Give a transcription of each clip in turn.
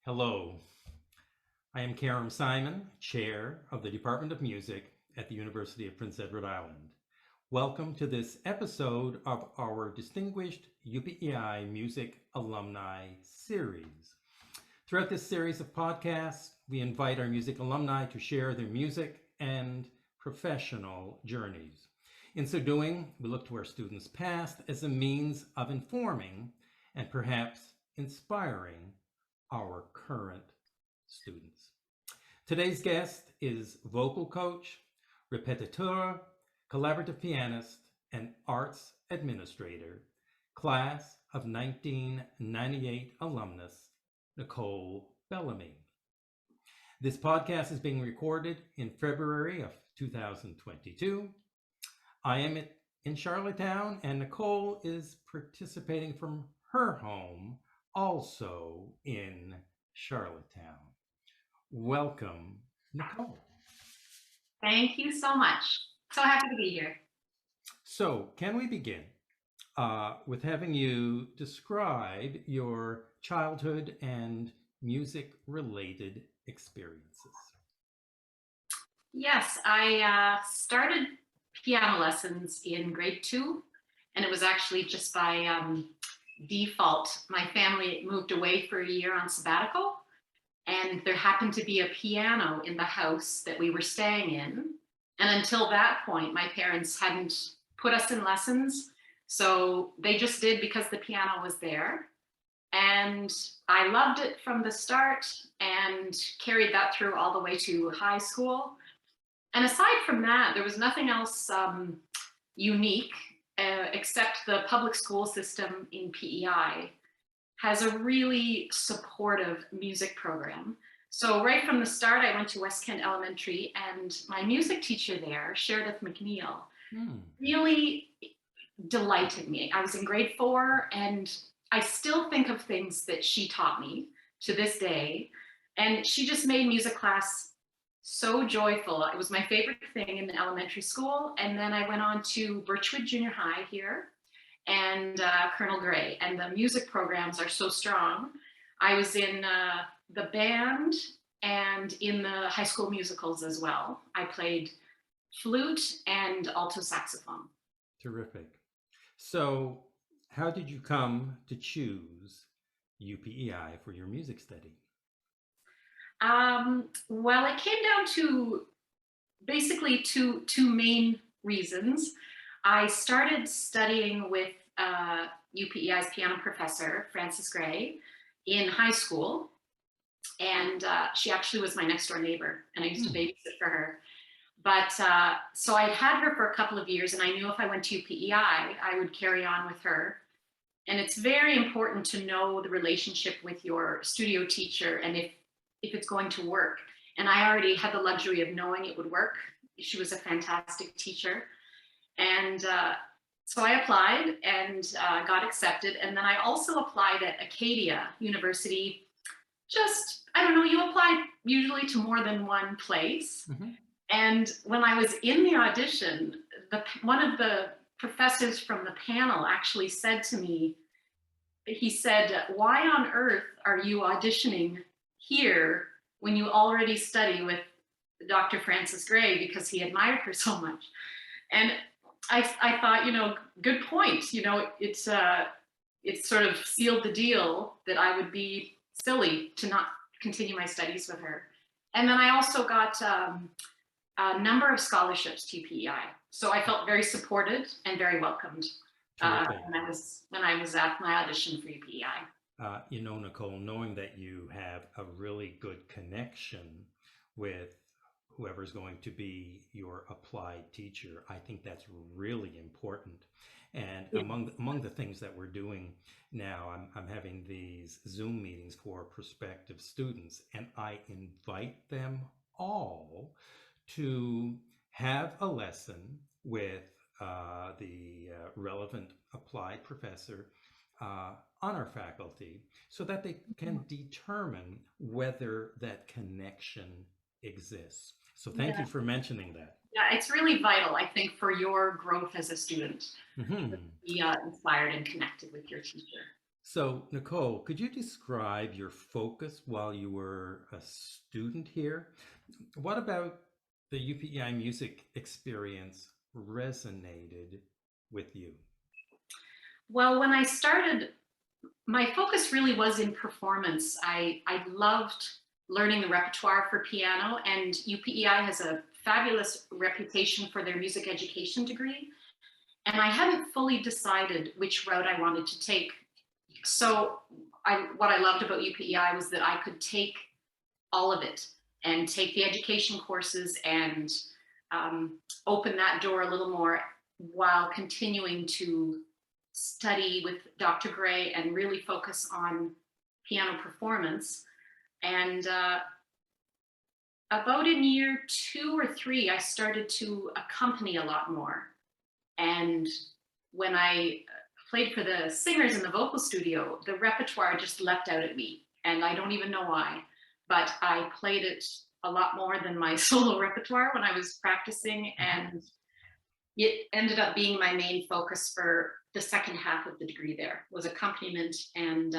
Hello, I am Karem Simon, Chair of the Department of Music at the University of Prince Edward Island. Welcome to this episode of our distinguished UPEI Music Alumni series. Throughout this series of podcasts, we invite our music alumni to share their music and professional journeys. In so doing, we look to our students' past as a means of informing and perhaps inspiring our current students. Today's guest is vocal coach, répétiteur, collaborative pianist, and arts administrator, class of 1998 alumnus, Nicole Bellamy. This podcast is being recorded in February of 2022. I am in Charlottetown, and Nicole is participating from her home, also in Charlottetown. Welcome, Nicole. Thank you so much. So happy to be here. So, can we begin with having you describe your childhood and music-related experiences? Yes, I started piano lessons in grade 2, and it was actually just by default. My family moved away for a year on sabbatical, and there happened to be a piano in the house that we were staying in. And until that point, my parents hadn't put us in lessons. So they just did because the piano was there. And I loved it from the start and carried that through all the way to high school. And aside from that, there was nothing else unique except the public school system in PEI has a really supportive music program. So right from the start, I went to West Kent Elementary, and my music teacher there, Sheredith McNeil, really delighted me. I was in grade 4, and I still think of things that she taught me to this day. And she just made music class so joyful. It was my favorite thing in elementary school. And then I went on to Birchwood Junior High here and Colonel Gray. And the music programs are so strong. I was in the band and in the high school musicals as well. I played flute and alto saxophone. Terrific. So, how did you come to choose UPEI for your music study? Well, it came down to basically two main reasons. I started studying with UPEI's piano professor, Frances Gray, in high school. And she actually was my next door neighbor, and I used to babysit for her. But so I'd had her for a couple of years, and I knew if I went to UPEI, I would carry on with her. And it's very important to know the relationship with your studio teacher and if it's going to work. And I already had the luxury of knowing it would work. She was a fantastic teacher. And so I applied and got accepted. And then I also applied at Acadia University. Just, I don't know, you apply usually to more than one place. And when I was in the audition, one of the professors from the panel actually said to me, he said, "Why on earth are you auditioning here when you already study with Dr. Frances Gray?" Because he admired her so much. And I thought, good point. It's sort of sealed the deal that I would be silly to not continue my studies with her. And then I also got a number of scholarships to UPEI. So I felt very supported and very welcomed when I was at my audition for UPEI. Nicole, knowing that you have a really good connection with whoever's going to be your applied teacher, I think that's really important. And among the things that we're doing now, I'm having these Zoom meetings for prospective students, and I invite them all to have a lesson with the relevant applied professor on our faculty so that they can determine whether that connection exists. So thank you for mentioning that. Yeah, it's really vital, I think, for your growth as a student to be inspired and connected with your teacher. So, Nicole, could you describe your focus while you were a student here? What about the UPEI music experience resonated with you? Well, when I started, my focus really was in performance. I loved learning the repertoire for piano, and UPEI has a fabulous reputation for their music education degree. And I hadn't fully decided which route I wanted to take. So what I loved about UPEI was that I could take all of it and take the education courses and open that door a little more while continuing to study with Dr. Gray and really focus on piano performance. And about in year 2 or 3, I started to accompany a lot more. And when I played for the singers in the vocal studio, the repertoire just leapt out at me. And I don't even know why, but I played it a lot more than my solo repertoire when I was practicing. And it ended up being my main focus for the second half of the degree there was accompaniment and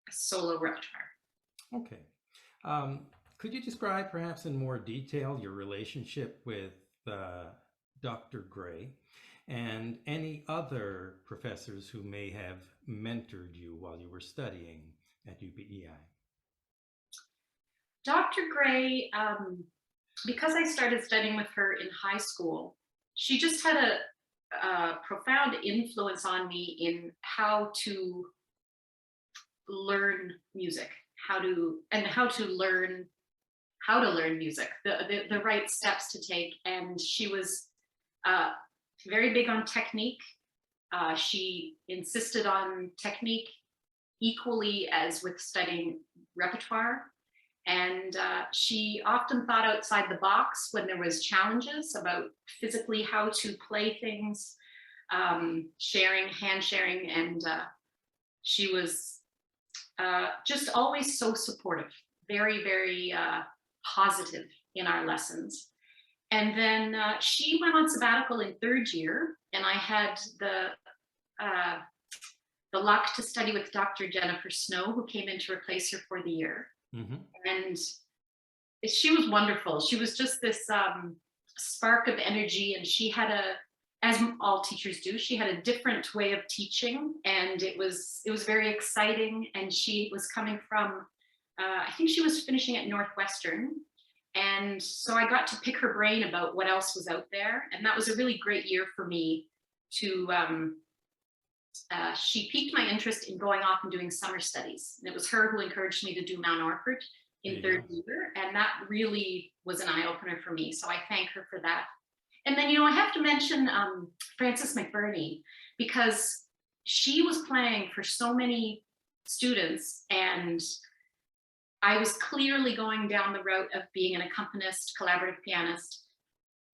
solo repertoire. Okay. Could you describe perhaps in more detail your relationship with Dr. Gray and any other professors who may have mentored you while you were studying at UPEI? Dr. Gray, because I started studying with her in high school, she just had a profound influence on me in how to learn music, how to learn music, the right steps to take. And she was very big on technique. She insisted on technique equally as with studying repertoire. And she often thought outside the box when there was challenges about physically how to play things, hand sharing, and she was just always so supportive, very, very positive in our lessons. And then she went on sabbatical in third year, and I had the luck to study with Dr. Jennifer Snow, who came in to replace her for the year. Mm-hmm. And she was wonderful. She was just this spark of energy, and she had as all teachers do, she had a different way of teaching, and it was very exciting. And she was coming from, I think she was finishing at Northwestern, and so I got to pick her brain about what else was out there, and that was a really great year for me to. She piqued my interest in going off and doing summer studies. And it was her who encouraged me to do Mount Orford in third year. And that really was an eye-opener for me. So I thank her for that. And then, I have to mention Frances McBurney, because she was playing for so many students, and I was clearly going down the route of being an accompanist, collaborative pianist.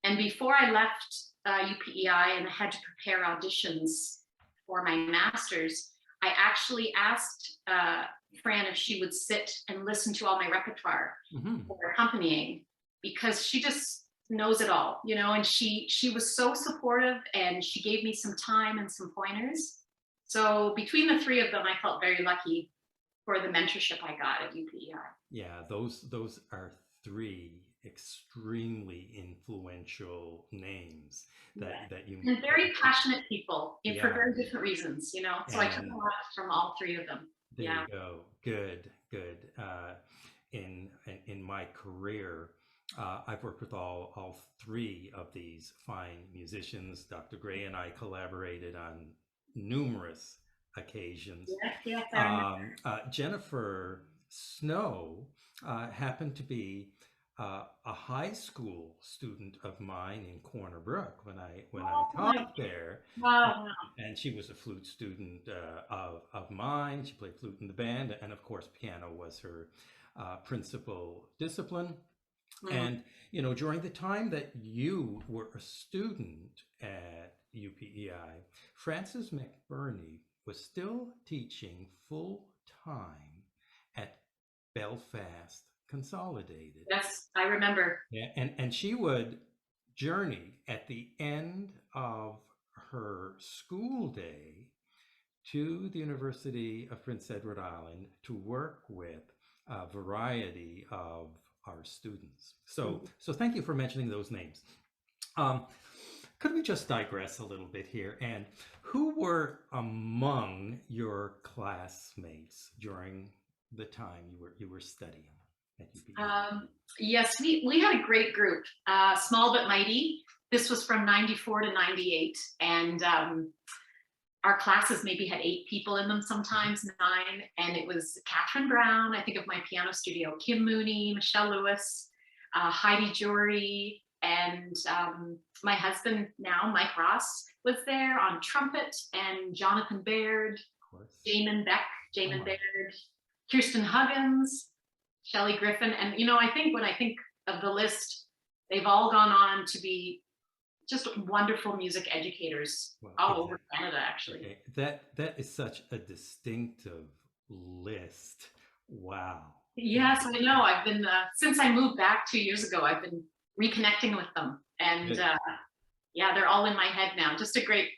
And before I left UPEI and had to prepare auditions for my master's, I actually asked Fran if she would sit and listen to all my repertoire for accompanying, because she just knows it all, and she was so supportive, and she gave me some time and some pointers. So between the three of them, I felt very lucky for the mentorship I got at UPEI. Yeah, those are three extremely influential names that you and very passionate people for very different reasons, so I took a lot from all three of them. There you go. Good. In my career, I've worked with all three of these fine musicians. Dr. Gray and I collaborated on numerous occasions. Yes, Jennifer Snow happened to be a high school student of mine in Corner Brook when I taught there. Wow. And she was a flute student of mine. She played flute in the band, and of course, piano was her principal discipline. And during the time that you were a student at UPEI, Frances McBurney was still teaching full time at Belfast Consolidated. Yes, I remember. Yeah, and she would journey at the end of her school day to the University of Prince Edward Island to work with a variety of our students. So thank you for mentioning those names. Could we just digress a little bit here? And who were among your classmates during the time you were studying at UPEI? Yes, we had a great group, small but mighty. This was from 94 to 98. And our classes maybe had 8 people in them, sometimes 9. And it was Catherine Brown, I think of my piano studio, Kim Mooney, Michelle Lewis, Heidi Jory, and my husband now, Mike Ross, was there on trumpet, and Jonathan Baird, Jamin Beck, Baird, Kirsten Huggins, Shelley Griffin. And, I think when I think of the list, they've all gone on to be just wonderful music educators all over Canada, actually. Okay. That is such a distinctive list. Wow. Yes, I know. I've been, since I moved back 2 years ago, I've been reconnecting with them. And yeah, they're all in my head now. Just a great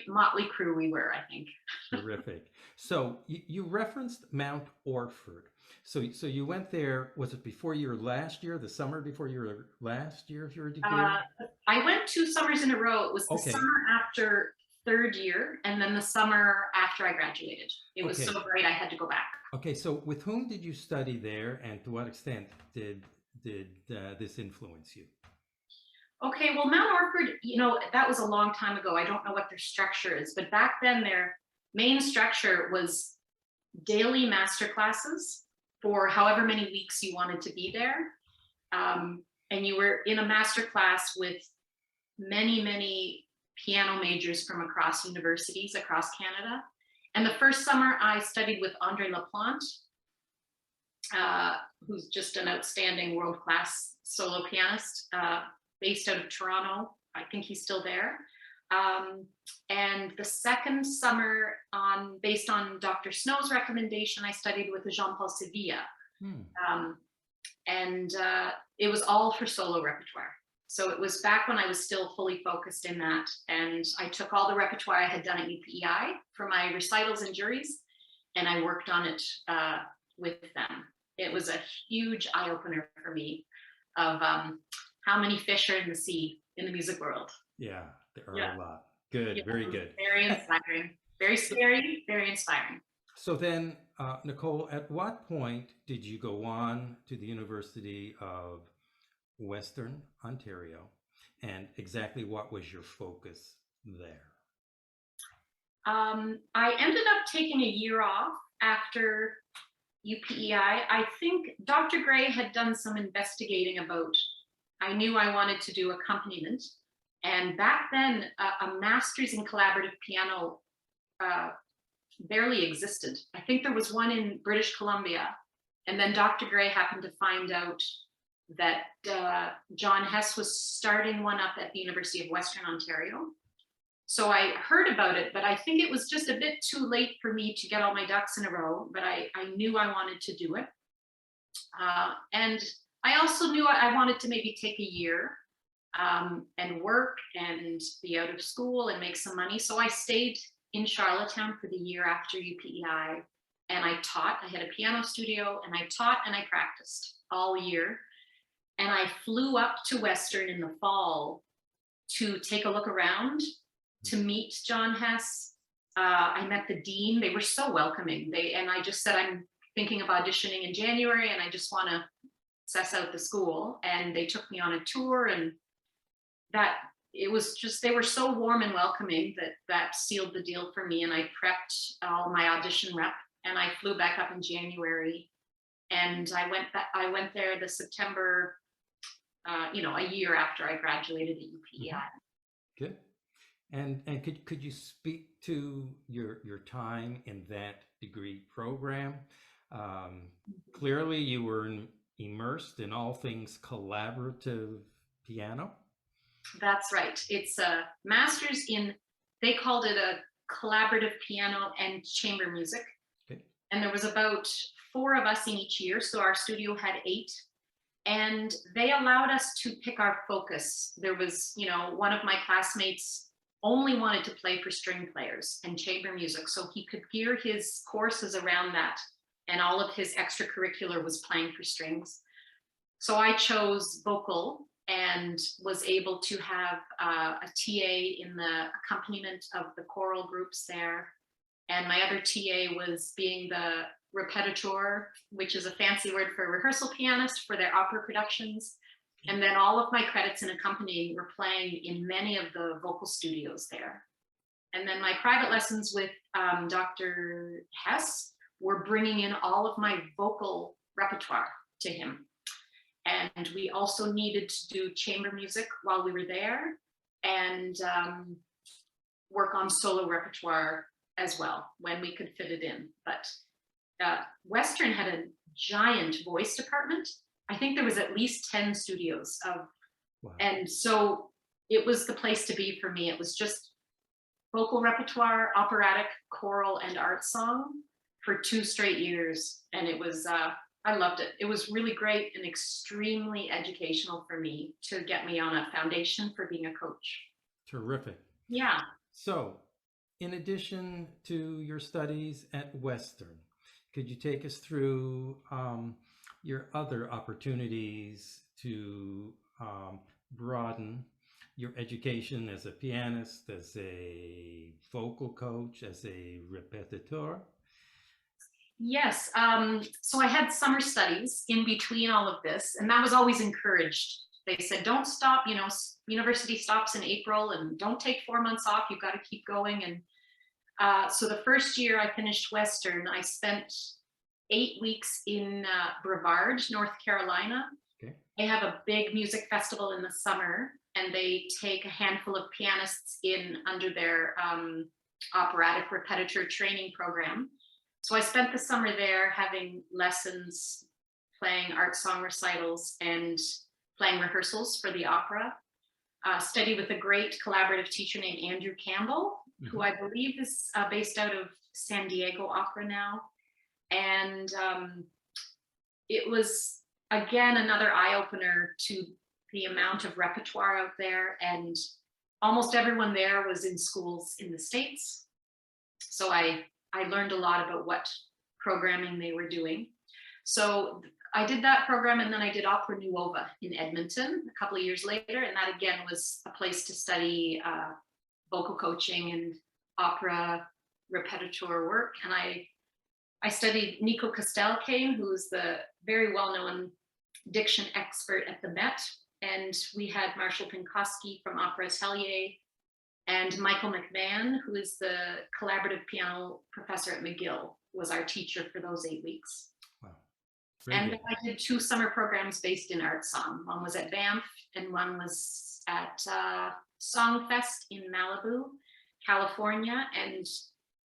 motley crew we were, I think. Terrific. So you referenced Mount Orford. So you went there, was it before your last year, the summer before your last year of your degree? I went 2 summers in a row. It was the summer after 3rd year, and then the summer after I graduated. It was so great, I had to go back. Okay, so with whom did you study there, and to what extent did this influence you? Okay, well, Mount Orford, that was a long time ago. I don't know what their structure is, but back then their main structure was daily master classes for however many weeks you wanted to be there. And you were in a master class with many, many piano majors from across universities across Canada. And the first summer I studied with Andre Laplante, who's just an outstanding world-class solo pianist, based out of Toronto. I think he's still there. And the second summer, based on Dr. Snow's recommendation, I studied with Jean-Paul Sevilla. And it was all for solo repertoire. So it was back when I was still fully focused in that. And I took all the repertoire I had done at UPEI for my recitals and juries, and I worked on it with them. It was a huge eye-opener for me of how many fish are in the sea in the music world. Yeah, there are a lot. Good, very good. Very inspiring. Very scary, very inspiring. So then, Nicole, at what point did you go on to the University of Western Ontario, and exactly what was your focus there? I ended up taking a year off after UPEI. I think Dr. Gray had done some investigating about, I knew I wanted to do accompaniment. And back then, a master's in collaborative piano barely existed. I think there was one in British Columbia. And then Dr. Gray happened to find out that John Hess was starting one up at the University of Western Ontario. So I heard about it, but I think it was just a bit too late for me to get all my ducks in a row, but I knew I wanted to do it. And I also knew I wanted to maybe take a year and work and be out of school and make some money. So I stayed in Charlottetown for the year after UPEI, and I taught. I had a piano studio, and I taught and I practiced all year. And I flew up to Western in the fall to take a look around, to meet John Hess. I met the dean. They were so welcoming. And I just said, I'm thinking of auditioning in January, and I just want to suss out the school. And they took me on a tour, and it was just, they were so warm and welcoming that sealed the deal for me. And I prepped all my audition rep, and I flew back up in January. And I went there the September, a year after I graduated at UPEI. Good. And could you speak to your time in that degree program? Clearly you were immersed in all things collaborative piano. That's right. It's a master's in, they called it a collaborative piano and chamber music. Okay. And there was about 4 of us in each year. So our studio had 8. And they allowed us to pick our focus. There was, one of my classmates only wanted to play for string players and chamber music, so he could gear his courses around that, and all of his extracurricular was playing for strings. So I chose vocal and was able to have a TA in the accompaniment of the choral groups there. And my other TA was being the répétiteur, which is a fancy word for rehearsal pianist for their opera productions. And then all of my credits in accompanying were playing in many of the vocal studios there. And then my private lessons with Dr. Hess were bringing in all of my vocal repertoire to him. And we also needed to do chamber music while we were there, and work on solo repertoire as well when we could fit it in. But Western had a giant voice department. I think there was at least 10 studios of, wow. And so it was the place to be for me. It was just vocal repertoire, operatic, choral, and art song for 2 straight years. And it was, I loved it. It was really great and extremely educational for me to get me on a foundation for being a coach. Terrific. Yeah. So, in addition to your studies at Western, could you take us through your other opportunities to broaden your education as a pianist, as a vocal coach, as a répétiteur? Yes. So I had summer studies in between all of this, and that was always encouraged. They said, don't stop, you know, university stops in April, and don't take 4 months off. You've got to keep going. And so the first year I finished Western, I spent 8 weeks in Brevard, North Carolina. Okay. They have a big music festival in the summer, and they take a handful of pianists in under their operatic répétiteur training program. So I spent the summer there having lessons, playing art song recitals, and playing rehearsals for the opera. Studied with a great collaborative teacher named Andrew Campbell, who I believe is based out of San Diego Opera now. And it was, again, another eye-opener to the amount of repertoire out there. And almost everyone there was in schools in the States. So I learned a lot about what programming they were doing. So I did that program, and then I did Opera Nuova in Edmonton a couple of years later. And that, again, was a place to study vocal coaching and opera répétiteur work. And I studied Nico Castelkane, who's the very well-known diction expert at the Met. And we had Marshall Pinkowski from Opera Atelier, and Michael McMahon, who is the collaborative piano professor at McGill, was our teacher for those 8 weeks. Wow. And I did 2 summer programs based in art song. One was at Banff, and one was at Songfest in Malibu, California. And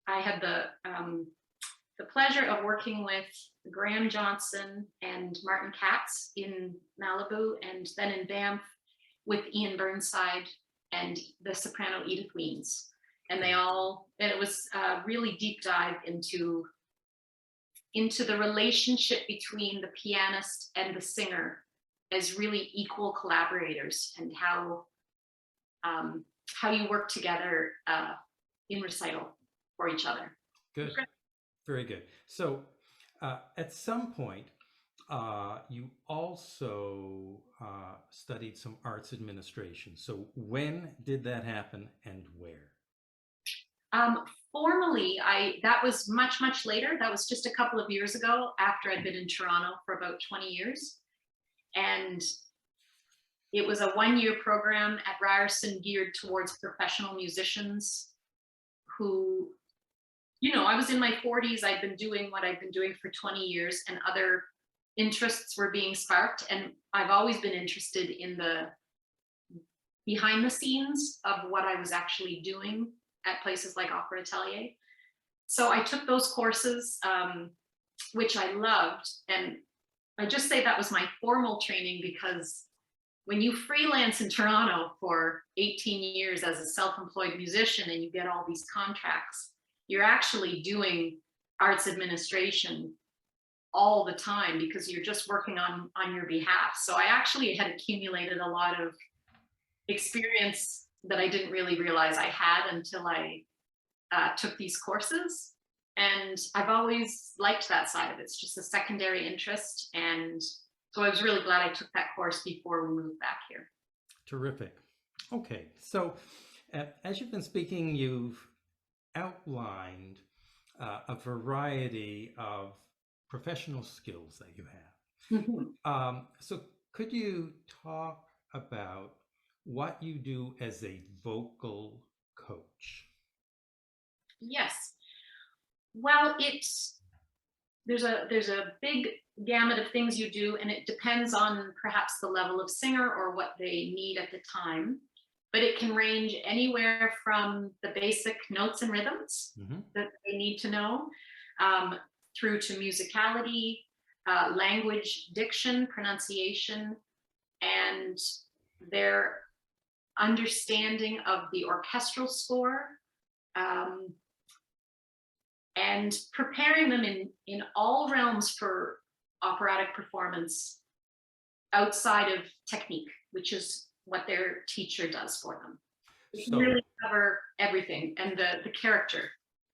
I had the pleasure of working with Graham Johnson and Martin Katz in Malibu, and then in Banff with Ian Burnside and the soprano Edith Weens. And it was a really deep dive into the relationship between the pianist and the singer as really equal collaborators, and how you work together in recital for each other. Good. Very good. So at some point, you also studied some arts administration. So when did that happen, and where? Formally, that was much, much later. That was just a couple of years ago, after I'd been in Toronto for about 20 years. And it was a 1-year program at Ryerson geared towards professional musicians who, you know, I was in my 40s. I'd been doing what I've been doing for 20 years, and other interests were being sparked. And I've always been interested in the behind the scenes of what I was actually doing at places like Opera Atelier. So I took those courses, which I loved. And I just say that was my formal training, because when you freelance in Toronto for 18 years as a self-employed musician and you get all these contracts, you're actually doing arts administration all the time, because you're just working on your behalf. So I actually had accumulated a lot of experience that I didn't really realize I had until I took these courses. And I've always liked that side of it. It's just a secondary interest. And so I was really glad I took that course before we moved back here. Terrific. Okay, so as you've been speaking, you've outlined a variety of professional skills that you have. Mhm. So could you talk about what you do as a vocal coach? Yes. Well, there's a big gamut of things you do, and it depends on perhaps the level of singer or what they need at the time. But it can range anywhere from the basic notes and rhythms Hmm. that they need to know, um, through to musicality, language, diction, pronunciation, and their understanding of the orchestral score, um, and preparing them in all realms for operatic performance outside of technique, which is what their teacher does for them. They can So really cover everything, and the character,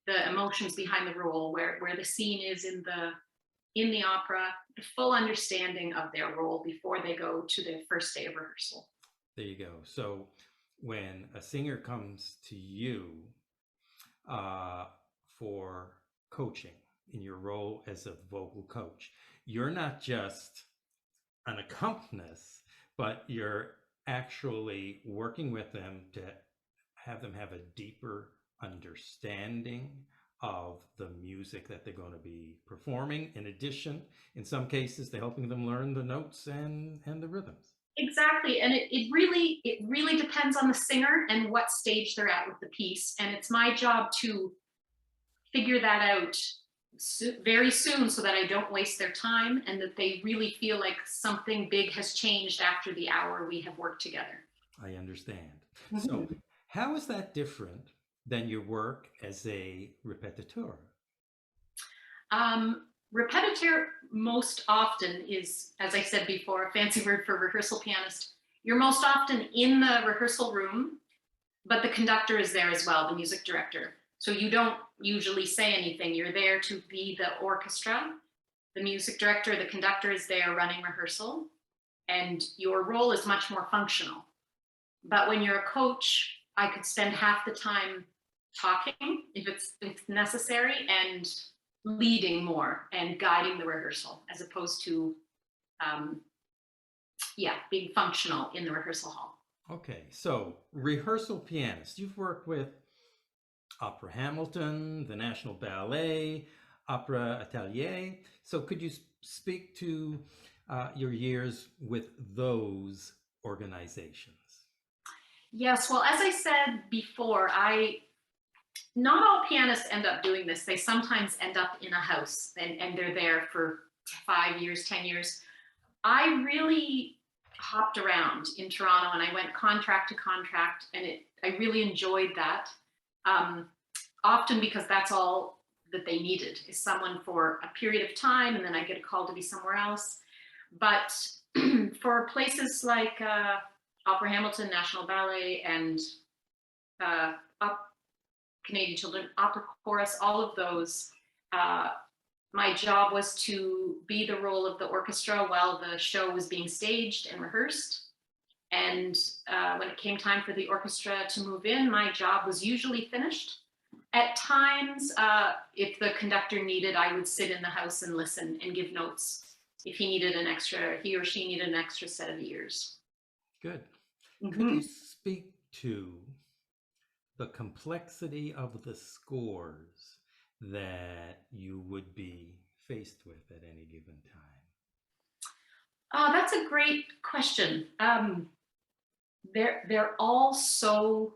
the emotions behind the role, where the scene is in the opera, the full understanding of their role before they go to their first day of rehearsal. there you go. So when a singer comes to you uh, for coaching in your role as a vocal coach, you're not just an accompanist, but you're actually working with them to have them have a deeper understanding of the music that they're going to be performing. In addition, in some cases, they're helping them learn the notes and the rhythms. Exactly, and it really depends on the singer and what stage they're at with the piece, and it's my job to figure that out very soon so that I don't waste their time and that they really feel like something big has changed after the hour we have worked together. I understand. So, Mhm. how is that different than your work as a répétiteur? Répétiteur most often is, as I said before, a fancy word for rehearsal pianist. You're most often in the rehearsal room, but the conductor is there as well, the music director. So you don't usually say anything. You're there to be the orchestra. The music director, the conductor is there running rehearsal, and your role is much more functional. But when you're a coach, I could spend half the time talking if necessary, and leading more and guiding the rehearsal as opposed to um, yeah, being functional in the rehearsal hall. Okay, so rehearsal pianist. You've worked with Opera Hamilton, the National Ballet, Opera Atelier. So could you speak to your years with those organizations? Yes, well, as I said before, I not all pianists end up doing this. They sometimes end up in a house, and they're there for 5 years, 10 years. I really hopped around in Toronto, and I went contract to contract, and I really enjoyed that. Um, Often because that's all that they needed is someone for a period of time, and then I get a call to be somewhere else. But for places like Opera Hamilton, National Ballet, and uh, Canadian Children Opera Chorus, all of those, uh, my job was to be the role of the orchestra while the show was being staged and rehearsed. And when it came time for the orchestra to move in, my job was usually finished. At times, if the conductor needed, I would sit in the house and listen and give notes if he or she needed an extra set of ears. Good. Could you Mm-hmm. speak to the complexity of the scores that you would be faced with at any given time? That's a great question. They're all so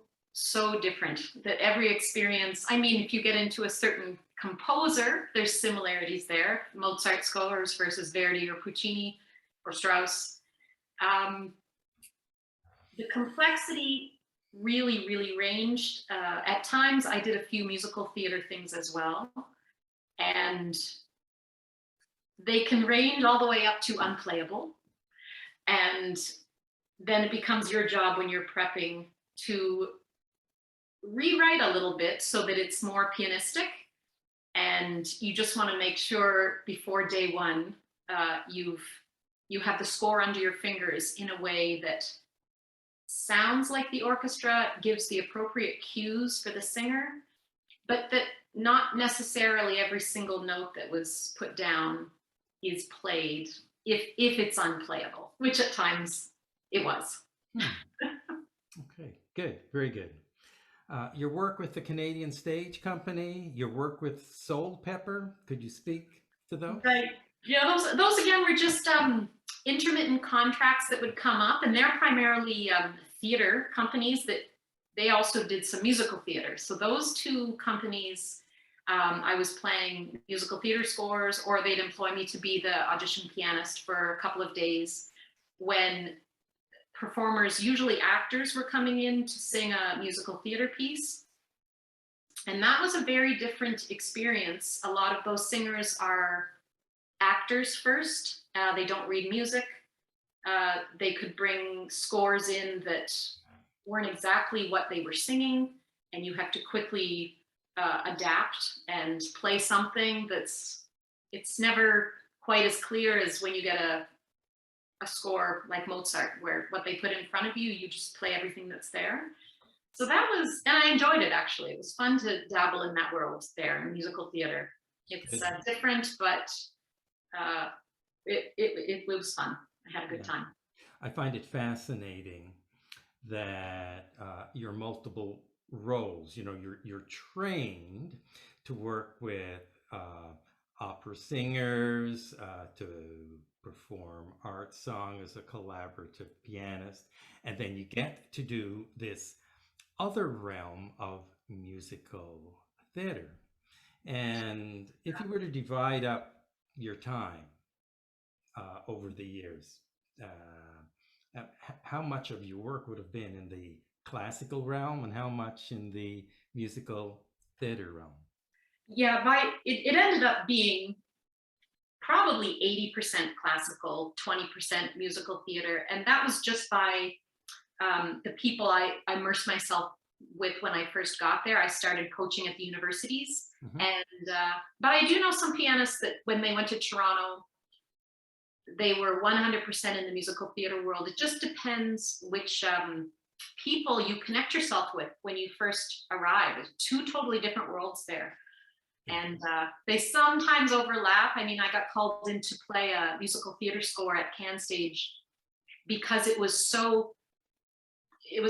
different that every experience. I mean, if you get into a certain composer, there's similarities there. Mozart scores versus Verdi or Puccini or Strauss. Um, the complexity really ranged. At times, I did a few musical theater things as well, and they can range all the way up to unplayable. And then it becomes your job when you're prepping to rewrite a little bit so that it's more pianistic. And you just want to make sure before day one, you have the score under your fingers in a way that sounds like the orchestra, gives the appropriate cues for the singer, but that not necessarily every single note that was put down is played if it's unplayable, which at times it was. Okay, good, very good. Your work with the Canadian Stage Company, your work with Soul Pepper, could you speak to those? Right. Yeah, those again were just intermittent contracts that would come up, and they're primarily theater companies that they also did some musical theater. So those two companies, I was playing musical theater scores, or they'd employ me to be the audition pianist for a couple of days when performers, usually actors, were coming in to sing a musical theater piece. And that was a very different experience. A lot of those singers are actors first. They don't read music. They could bring scores in that weren't exactly what they were singing, and you have to quickly adapt and play something it's never quite as clear as when you get a score like Mozart, where what they put in front of you, you just play everything that's there. So that was, and I enjoyed it actually. It was fun to dabble in that world there in musical theater. It's different, but it was fun. I had a good time. I find it fascinating that your multiple roles, you're trained to work with opera singers, to perform art song as a collaborative pianist, and then you get to do this other realm of musical theater. And if you were to divide up your time over the years, how much of your work would have been in the classical realm and how much in the musical theater realm? Yeah, it ended up being probably 80% classical, 20% musical theater. And that was just by the people I immersed myself with when I first got there. I started coaching at the universities. And but I do know some pianists that when they went to Toronto, they were 100% in the musical theater world. It just depends which people you connect yourself with when you first arrive. There's two totally different worlds there. And they sometimes overlap. I mean, I got called in to play a musical theater score at CanStage because it was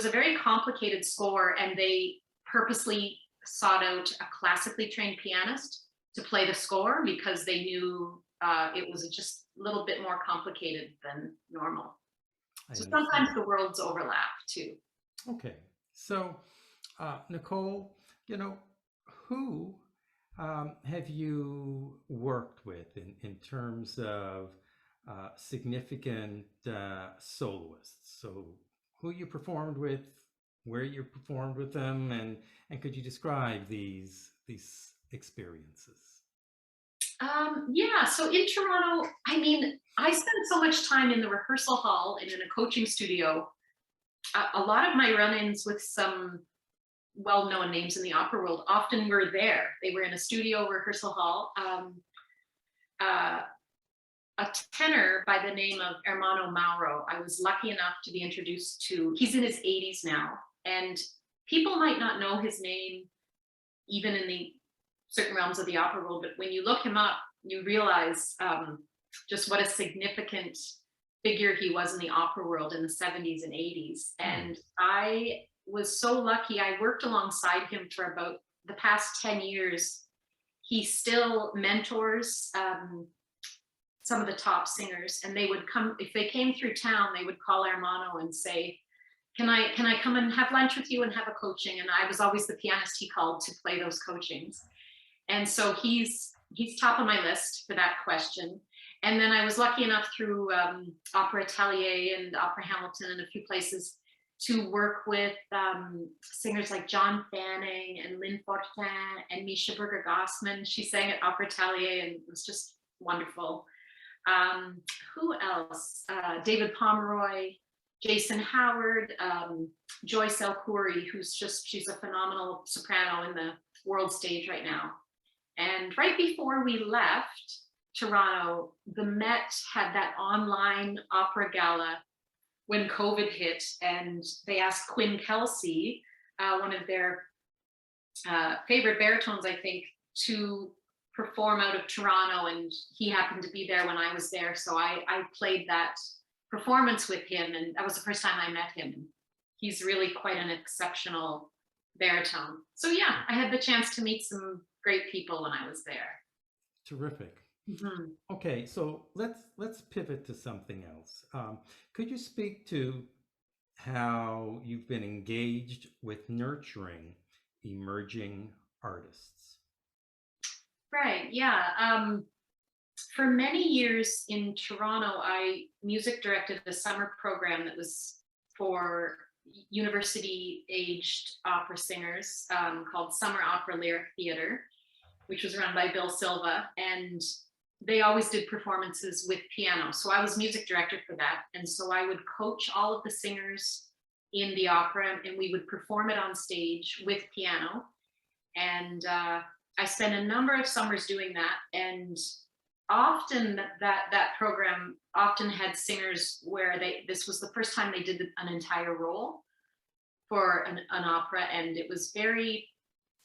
a very complicated score, and they purposely sought out a classically trained pianist to play the score because they knew it was just a little bit more complicated than normal. So sometimes the worlds overlap too. Okay. So, Nicole, who have you worked with in terms of significant soloists? So who you performed with, where you performed with them, and could you describe these experiences? Yeah, so in Toronto, I mean, I spent so much time in the rehearsal hall and in a coaching studio. A lot of my run-ins with some well-known names in the opera world often were there. They were in a studio rehearsal hall. A tenor by the name of Hermano Mauro, I was lucky enough to be introduced to. He's in his 80s now, and people might not know his name even in the certain realms of the opera world, but when you look him up, you realize just what a significant figure he was in the opera world in the 70s and 80s. And I was so lucky. I worked alongside him for about the past 10 years. He still mentors some of the top singers, and they would come, if they came through town, they would call Hermano and say, can I come and have lunch with you and have a coaching? And I was always the pianist he called to play those coachings. And so he's top of my list for that question. And then I was lucky enough through Opera Atelier and Opera Hamilton and a few places to work with singers like John Fanning and Lynn Fortin and Misha Berger-Gossman. She sang at Opera Atelier and it was just wonderful. Who else? David Pomeroy. Jason Howard, Joyce Elkoury, she's a phenomenal soprano in the world stage right now. And right before we left Toronto, the Met had that online opera gala when COVID hit, and they asked Quinn Kelsey, one of their favorite baritones, I think, to perform out of Toronto, and he happened to be there when I was there. So I played that performance with him, and that was the first time I met him. He's really quite an exceptional baritone. So yeah, I had the chance to meet some great people when I was there. Terrific. Mm-hmm. Okay, so let's pivot to something else. Could you speak to how you've been engaged with nurturing emerging artists? Right, yeah. For many years in Toronto, I music directed a summer program that was for university-aged opera singers, called Summer Opera Lyric Theater, which was run by Bill Silva, and they always did performances with piano. So I was music director for that, and so I would coach all of the singers in the opera, and we would perform it on stage with piano. And I spent a number of summers doing that, and often that program often had singers where this was the first time they did an entire role for an opera, and it was very,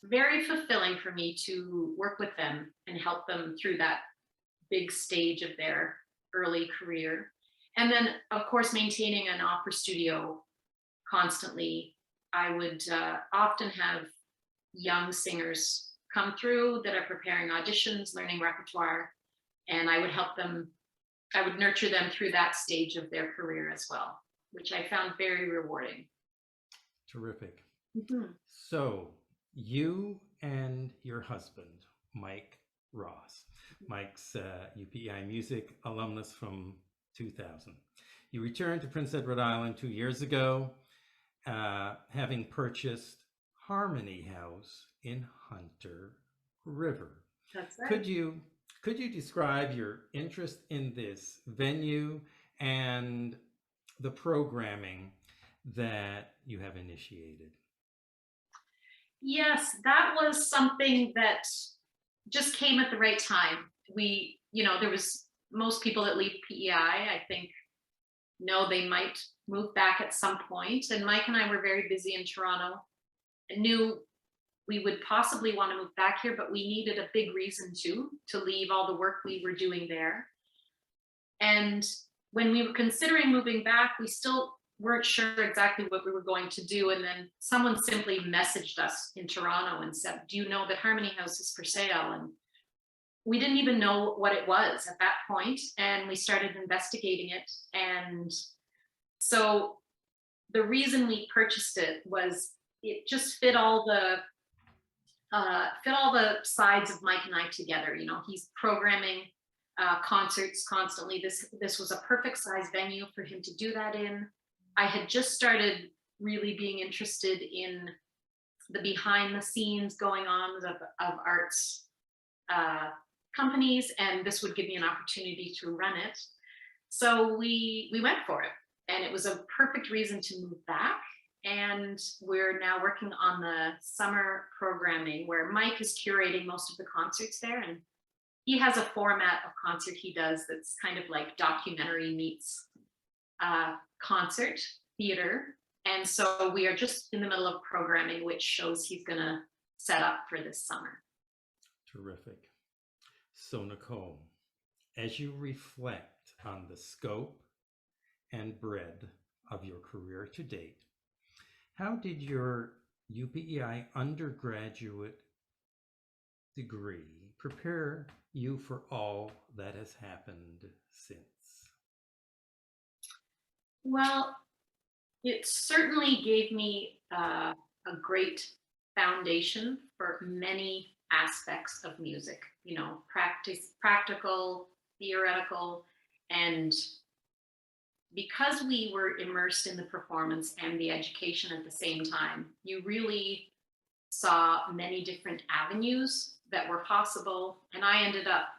very fulfilling for me to work with them and help them through that big stage of their early career. And then, of course, maintaining an opera studio constantly. I would often have young singers come through that are preparing auditions, learning repertoire, and I would help them, I would nurture them through that stage of their career as well, which I found very rewarding. Terrific. Mm-hmm. So you and your husband, Mike Ross, Mike's UPEI Music alumnus from 2000. You returned to Prince Edward Island 2 years ago, having purchased Harmony House in Hunter River. That's right. Could you describe your interest in this venue and the programming that you have initiated? Yes, that was something that just came at the right time. There was most people that leave PEI, I think, know they might move back at some point. And Mike and I were very busy in Toronto and knew we would possibly want to move back here, but we needed a big reason to leave all the work we were doing there. And when we were considering moving back, we still weren't sure exactly what we were going to do. And then someone simply messaged us in Toronto and said, "Do you know that Harmony House is for sale?" And we didn't even know what it was at that point, and we started investigating it. And so the reason we purchased it was it just fit all the sides of Mike and I together. He's programming concerts constantly. This was a perfect size venue for him to do that in. I had just started really being interested in the behind the scenes going on of arts companies, and this would give me an opportunity to run it. So we went for it, and it was a perfect reason to move back. And we're now working on the summer programming where Mike is curating most of the concerts there, and he has a format of concert he does that's kind of like documentary meets concert theater. And so we are just in the middle of programming which shows he's going to set up for this summer. Terrific. So Nicole, as you reflect on the scope and breadth of your career to date, how did your UPEI undergraduate degree prepare you for all that has happened since? Well, it certainly gave me a great foundation for many aspects of music, practical, theoretical, and because we were immersed in the performance and the education at the same time, you really saw many different avenues that were possible, and I ended up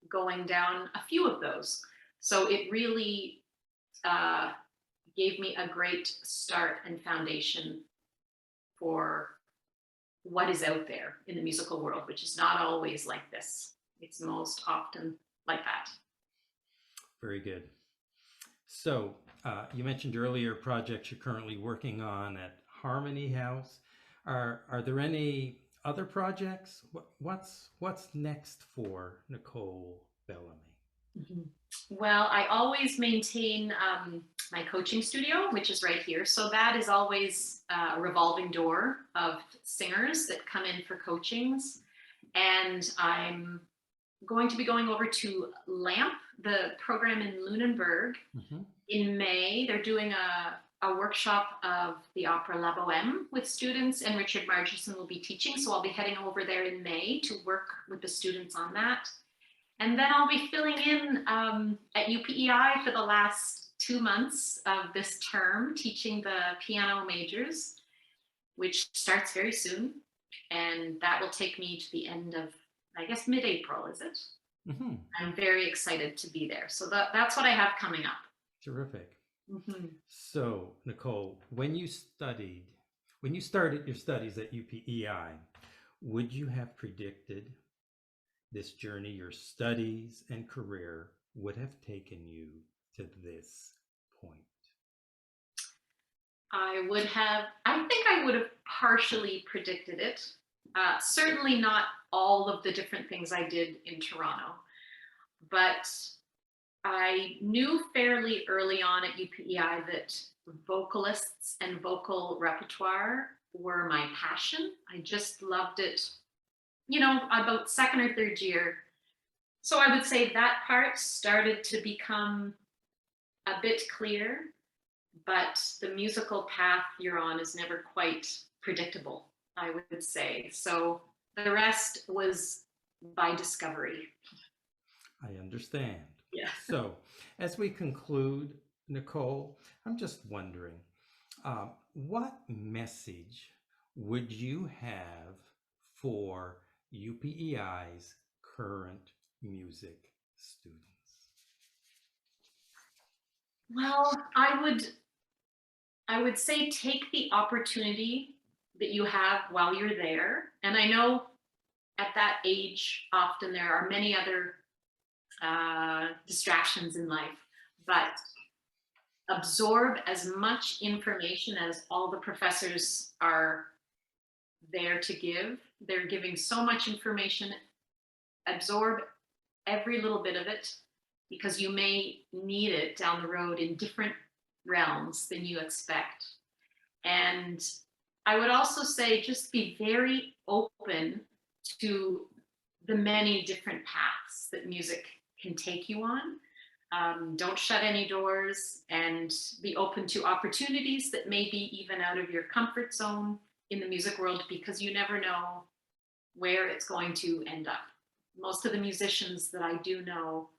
going down a few of those. So it really gave me a great start and foundation for what is out there in the musical world, which is not always like this. It's most often like that. Very good. So you mentioned earlier projects you're currently working on at Harmony House. Are there any other projects? What's next for Nicole Bellamy? Mhm. Well, I always maintain my coaching studio, which is right here. So that is always a revolving door of singers that come in for coachings. And I'm going to be going over to LAMP, the program in Lunenburg, Mm-hmm. in May. They're doing a workshop of the opera La Boheme with students, and Richard Margerson will be teaching. So I'll be heading over there in May to work with the students on that. And then I'll be filling in at UPEI for the last 2 months of this term, teaching the piano majors, which starts very soon. And that will take me to the end of, I guess, mid-April, is it? Mm-hmm. I'm very excited to be there. So that's what I have coming up. Terrific. Mm-hmm. So, Nicole, when you started your studies at UPEI, would you have predicted this journey, your studies and career, would have taken you to this point? I think I would have partially predicted it. Certainly not all of the different things I did in Toronto, but I knew fairly early on at UPEI that vocalists and vocal repertoire were my passion. I just loved it, about second or third year. So I would say that part started to become a bit clear, but the musical path you're on is never quite predictable, I would say. So the rest was by discovery. I understand. Yeah. So, as we conclude, Nicole, I'm just wondering, what message would you have for UPEI's current music students? Well, I would say take the opportunity that you have while you're there. And I know at that age, often there are many other distractions in life, but absorb as much information as all the professors are there to give. They're giving so much information. Absorb every little bit of it because you may need it down the road in different realms than you expect. And I would also say just be very open to the many different paths that music can take you on. Don't shut any doors and be open to opportunities that may be even out of your comfort zone in the music world because you never know where it's going to end up. Most of the musicians that I do know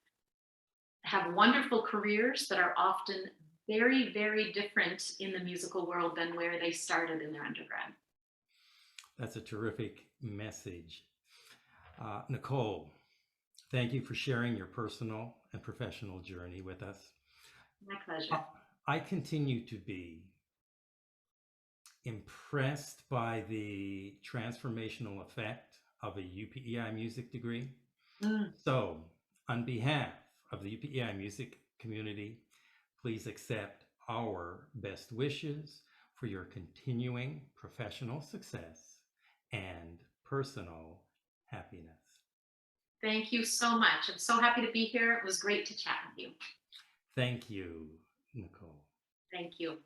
have wonderful careers that are often very, very different in the musical world than where they started in their undergrad. That's a terrific message. Nicole, thank you for sharing your personal and professional journey with us. My pleasure. I continue to be impressed by the transformational effect of a UPEI music degree. So, on behalf of the UPEI music community, please accept our best wishes for your continuing professional success and personal happiness. Thank you so much. I'm so happy to be here. It was great to chat with you. Thank you, Nicole. Thank you.